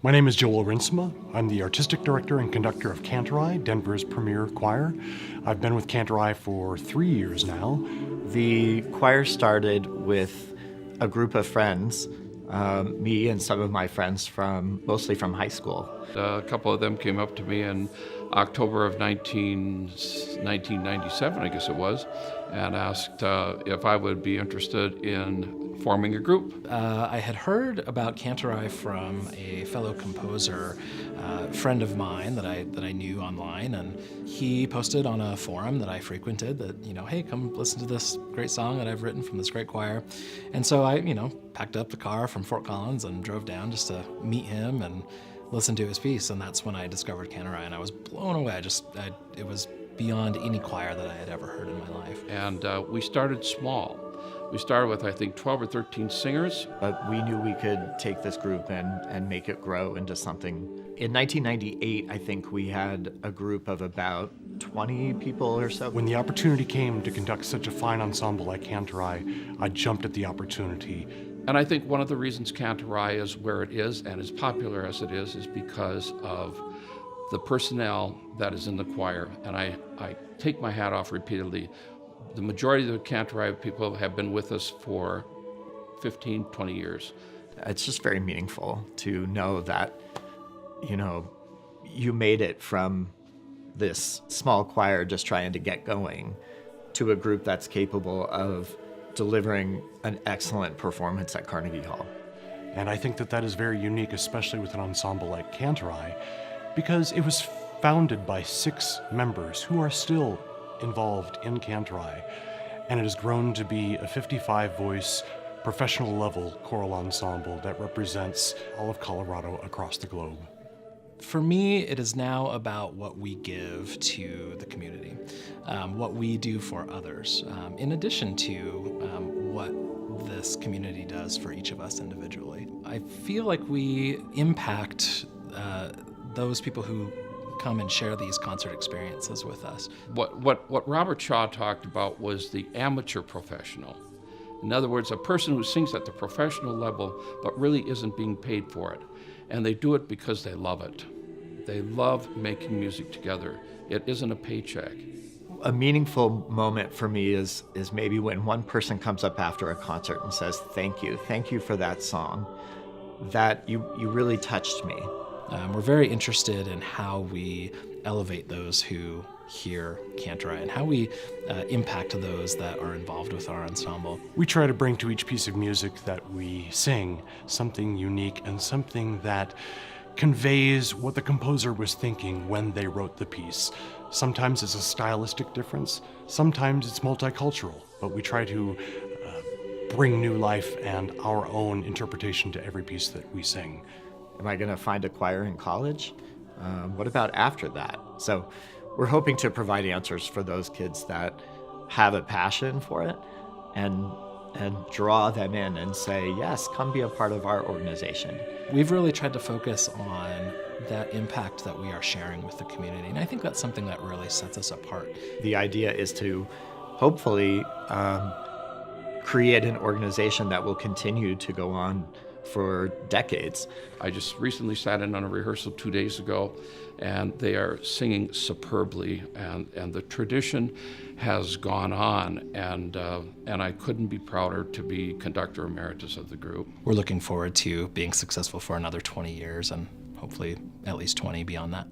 My name is Joel Rinsema. I'm the artistic director and conductor of Kantorei, Denver's premier choir. I've been with Kantorei for 3 years now. The choir started with a group of friends, me and some of my friends mostly from high school. A couple of them came up to me in October of 1997, I guess it was, and asked if I would be interested in forming a group. I had heard about Kantorei from a fellow composer, friend of mine that I knew online, and he posted on a forum that I frequented that, hey, come listen to this great song that I've written from this great choir. And so I, packed up the car from Fort Collins and drove down just to meet him and listen to his piece, and that's when I discovered Kantorei, and I was blown away. It was beyond any choir that I had ever heard in my life. And we started small. We started with, I think, 12 or 13 singers. But we knew we could take this group and make it grow into something. In 1998, I think we had a group of about 20 people or so. When the opportunity came to conduct such a fine ensemble like Kantorei, I jumped at the opportunity. And I think one of the reasons Kantorei is where it is and as popular as it is because of the personnel that is in the choir. And I take my hat off repeatedly. The majority of the Kantorei people have been with us for 15, 20 years. It's just very meaningful to know that, you made it from this small choir just trying to get going to a group that's capable of delivering an excellent performance at Carnegie Hall. And I think that is very unique, especially with an ensemble like Kantorei, because it was founded by 6 members who are still involved in Kantorei, and it has grown to be a 55-voice, professional-level choral ensemble that represents all of Colorado across the globe. For me, it is now about what we give to the community, what we do for others, in addition to what this community does for each of us individually. I feel like we impact those people who come and share these concert experiences with us. What Robert Shaw talked about was the amateur professional. In other words, a person who sings at the professional level but really isn't being paid for it. And they do it because they love it. They love making music together. It isn't a paycheck. A meaningful moment for me is maybe when one person comes up after a concert and says, thank you for that song. That you really touched me. We're very interested in how we elevate those who hear Kantorei and how we impact those that are involved with our ensemble. We try to bring to each piece of music that we sing something unique and something that conveys what the composer was thinking when they wrote the piece. Sometimes it's a stylistic difference, sometimes it's multicultural, but we try to bring new life and our own interpretation to every piece that we sing. Am I going to find a choir in college? What about after that? So we're hoping to provide answers for those kids that have a passion for it and draw them in and say, yes, come be a part of our organization. We've really tried to focus on that impact that we are sharing with the community, and I think that's something that really sets us apart. The idea is to hopefully create an organization that will continue to go on for decades. I just recently sat in on a rehearsal 2 days ago, and they are singing superbly, and the tradition has gone on, and I couldn't be prouder to be conductor emeritus of the group. We're looking forward to being successful for another 20 years and hopefully at least 20 beyond that.